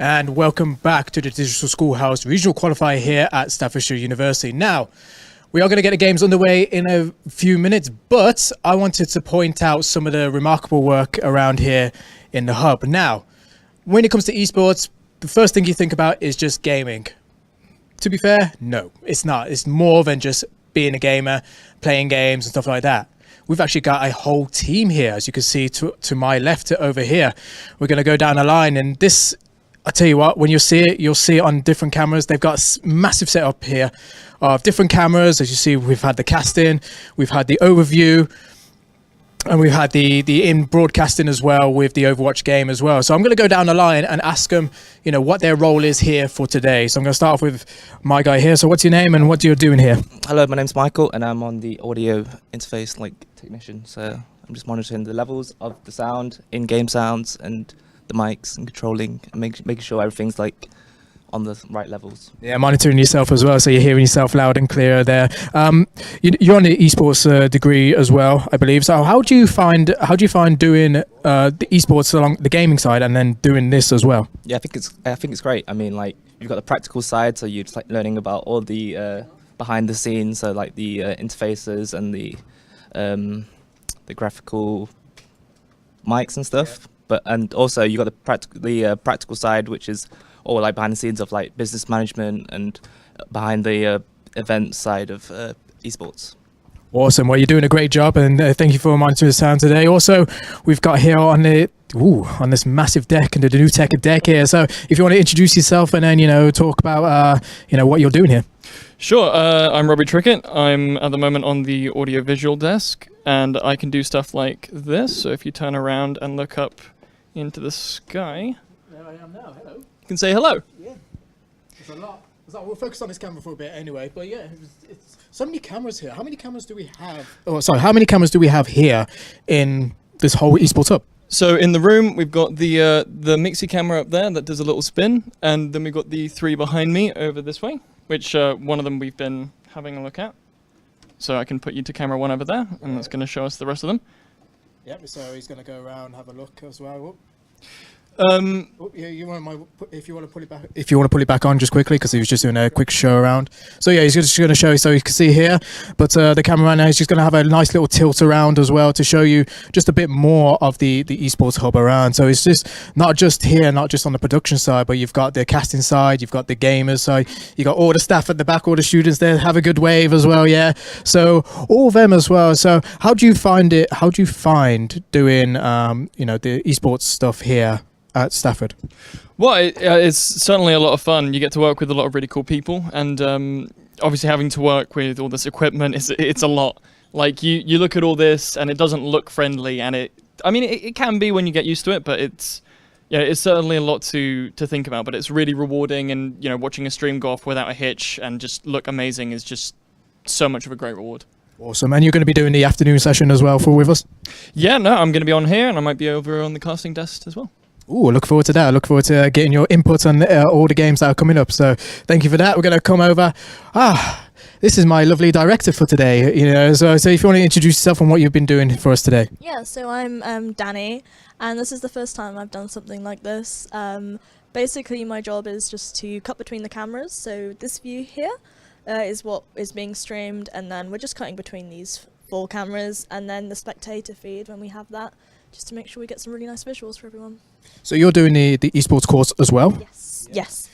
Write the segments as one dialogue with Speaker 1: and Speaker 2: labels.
Speaker 1: and welcome back to the Digital Schoolhouse Regional Qualifier here at Staffordshire University. Now, we are going to get the games underway in a few minutes, but I wanted to point out some of the remarkable work around here in the hub. Now, when it comes to esports, the first thing you think about is just gaming. To be fair, no, it's not. It's more than just being a gamer, playing games and stuff like that. We've actually got a whole team here, as you can see to my left over here. We're going to go down the line, and this, I tell you what, when you see it, you'll see it on different cameras. They've got a massive setup here of different cameras. As you see, we've had the casting, we've had the overview, and we've had the in broadcasting as well with the Overwatch game as well. So I'm going to go down the line and ask them, you know, what their role is here for today. So I'm going to start off with my guy here. So what's your name and what are you doing here?
Speaker 2: Hello, my name's Michael, and I'm on the audio interface technician. So I'm just monitoring the levels of the sound, in-game sounds, and the mics, and controlling and making sure everything's on the right levels. Yeah, monitoring yourself as well, so you're hearing yourself loud and clear there.
Speaker 1: You're on the esports degree as well, I believe. So how do you find doing the esports along the gaming side and then doing this as well?
Speaker 2: Yeah, I think it's great. I mean, you've got the practical side, so you're just learning about all the behind the scenes, so the interfaces and the graphical mics and stuff. Yeah. And also you got the practical side, which is all behind the scenes of business management and behind the event side of esports.
Speaker 1: Awesome. Well, you're doing a great job, and thank you for monitoring the sound today. Also, we've got here on this massive deck and the new tech deck here. So if you want to introduce yourself and then talk about what you're doing here.
Speaker 3: Sure. I'm Robbie Trickett. I'm at the moment on the audio-visual desk, and I can do stuff like this. So if you turn around and look up into the sky,
Speaker 1: there I am now. Hello.
Speaker 3: You can say hello.
Speaker 1: Yeah. There's a lot. We'll focus on this camera for a bit anyway. But yeah, it's so many cameras here. How many cameras do we have? Oh, sorry. How many cameras do we have here in this whole esports hub?
Speaker 3: So in the room, we've got the Mixie camera up there that does a little spin, and then we've got the three behind me over this way, which one of them we've been having a look at. So I can put you to camera one over there, and that's going to show us the rest of them.
Speaker 1: Yep. So he's going to go around and have a look as well. Whoop. Yeah, if you want to pull it back on just quickly, because he was just doing a quick show around. So yeah, he's just going to show you so you can see here, but the cameraman now is just going to have a nice little tilt around as well to show you just a bit more of the esports hub around. So it's just not just here, not just on the production side, but you've got the casting side, you've got the gamers side, you got all the staff at the back, all the students there. Have a good wave as well. Yeah, so all of them as well. So how do you find it? How do you find doing the esports stuff here at Stafford?
Speaker 3: Well, it's certainly a lot of fun. You get to work with a lot of really cool people, and obviously having to work with all this equipment, it's a lot. You look at all this and it doesn't look friendly, and it can be when you get used to it, but it's certainly a lot to think about, but it's really rewarding, and watching a stream go off without a hitch and just look amazing is just so much of a great reward.
Speaker 1: Awesome. And you're going to be doing the afternoon session as well with us?
Speaker 3: Yeah, no, I'm going to be on here, and I might be over on the casting desk as well.
Speaker 1: Ooh, look forward to that. I look forward to getting your input on all the games that are coming up. So thank you for that. We're going to come over. This is my lovely director for today. So if you want to introduce yourself and what you've been doing for us today.
Speaker 4: Yeah, so I'm Danny, and this is the first time I've done something like this. Basically, my job is just to cut between the cameras. So this view here is what is being streamed, and then we're just cutting between these 4 cameras, and then the spectator feed when we have that, just to make sure we get some really nice visuals for everyone. So
Speaker 1: you're doing the esports course as well?
Speaker 4: Yes.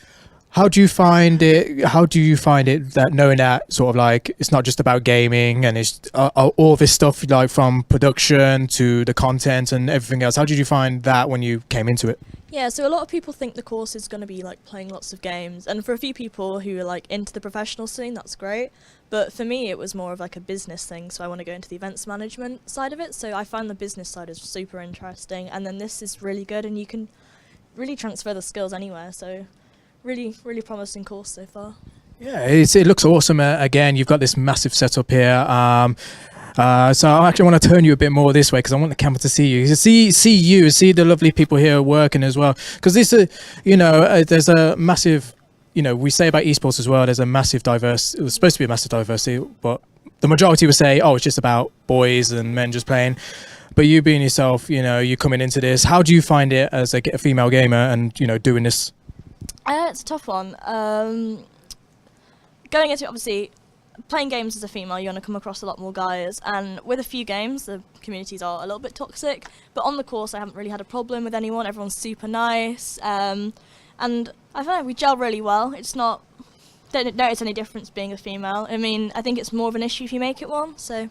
Speaker 1: How do you find it? That knowing that sort of it's not just about gaming, and it's all this stuff from production to the content and everything else. How did you find that when you came into it?
Speaker 4: Yeah, so a lot of people think the course is going to be playing lots of games, and for a few people who are into the professional scene, that's great. But for me, it was more of a business thing, so I want to go into the events management side of it. So I find the business side is super interesting, and then this is really good, and you can really transfer the skills anywhere. So really, really promising course so far.
Speaker 1: Yeah, it looks awesome. Again, you've got this massive setup here. So I actually want to turn you a bit more this way, because I want the camera to see you. See the lovely people here working as well. Because this, there's a massive, we say about esports as well, there's a massive diversity. It was supposed to be a massive diversity, but the majority would say, it's just about boys and men just playing. But you being yourself, you coming into this, how do you find it as a female gamer and, doing this?
Speaker 4: It's a tough one. Going into it, obviously, playing games as a female, you're going to come across a lot more guys, and with a few games, the communities are a little bit toxic, but on the course, I haven't really had a problem with anyone. Everyone's super nice, and I don't know, we gel really well. It's not, don't notice any difference being a female. I mean, I think it's more of an issue if you make it one, so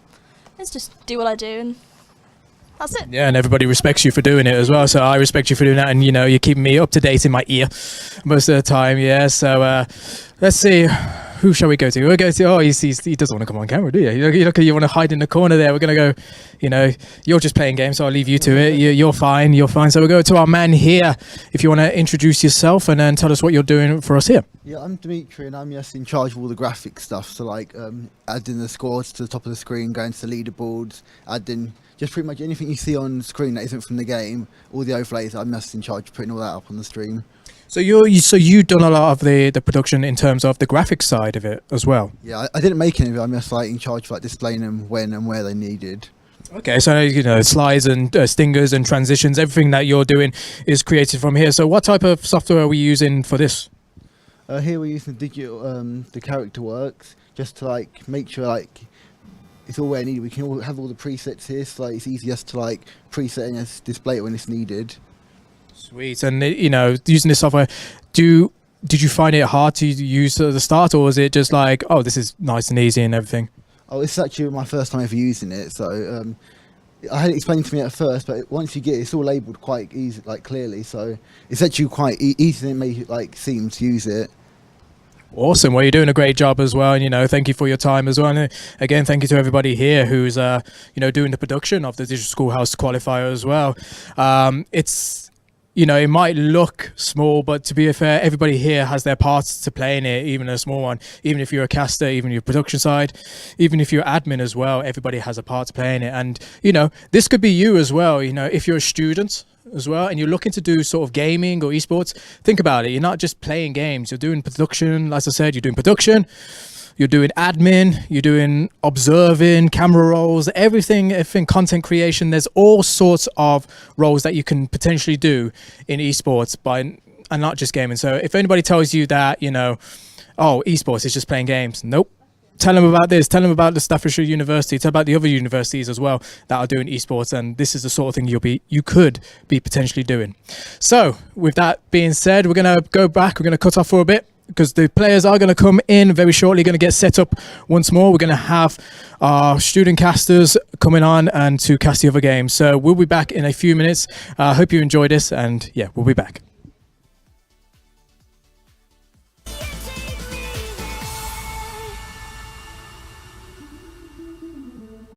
Speaker 4: let's just do what I do, and that's it.
Speaker 1: Yeah, and everybody respects you for doing it as well. So I respect you for doing that, and you're keeping me up to date in my ear most of the time. Yeah. So let's see, who shall we go to? We'll go to. Oh, he doesn't want to come on camera, do you? You look, you want to hide in the corner there. We're gonna go. You're just playing games, so I'll leave you to it. You're fine. You're fine. So we'll go to our man here. If you want to introduce yourself and then tell us what you're doing for us here.
Speaker 5: Yeah, I'm Dimitri, and I'm just in charge of all the graphic stuff. So like adding the scores to the top of the screen, going to the leaderboards, adding just pretty much anything you see on screen that isn't from the game, all the overlays. I'm just in charge of putting all that up on the stream.
Speaker 1: So you've done a lot of the production in terms of the graphics side of it as well.
Speaker 5: Yeah, I didn't make any of it. I'm just like in charge of like displaying them when and where they needed.
Speaker 1: Okay, so slides and stingers and transitions, everything that you're doing is created from here. So what type of software are we using for this?
Speaker 5: Here we're using the character works just to like make sure like it's all where needed. We can all have all the presets here, so like, it's easy just to like preset and just display it when it's needed.
Speaker 1: Sweet. And using this software, did you find it hard to use at the start, or was it just like, oh, this is nice and easy and everything?
Speaker 5: Oh, it's actually my first time ever using it, so I had it explained to me at first, but once you get it, it's all labelled quite easy, like clearly, so it's actually quite easy than it may like seem to use it.
Speaker 1: Awesome. Well, you're doing a great job as well, and thank you for your time as well. And again, thank you to everybody here who's doing the production of the Digital Schoolhouse qualifier as well. It's it might look small, but to be fair, everybody here has their parts to play in it, even a small one. Even if you're a caster, even your production side, even if you're admin as well, everybody has a part to play in it. And this could be you as well. If you're a student as well and you're looking to do sort of gaming or esports, think about it. You're not just playing games, you're doing production. Like I said, you're doing production, you're doing admin, you're doing observing, camera roles, everything, content creation. There's all sorts of roles that you can potentially do in esports and not just gaming. So if anybody tells you that oh, esports is just playing games, nope. Tell them about this. Tell them about the Staffordshire University. Tell about the other universities as well that are doing esports, and this is the sort of thing you could be potentially doing. So, with that being said, we're gonna go back. We're gonna cut off for a bit because the players are gonna come in very shortly. Going to get set up once more. We're gonna have our student casters coming on and to cast the other games. So we'll be back in a few minutes. I hope you enjoyed this, and yeah, we'll be back.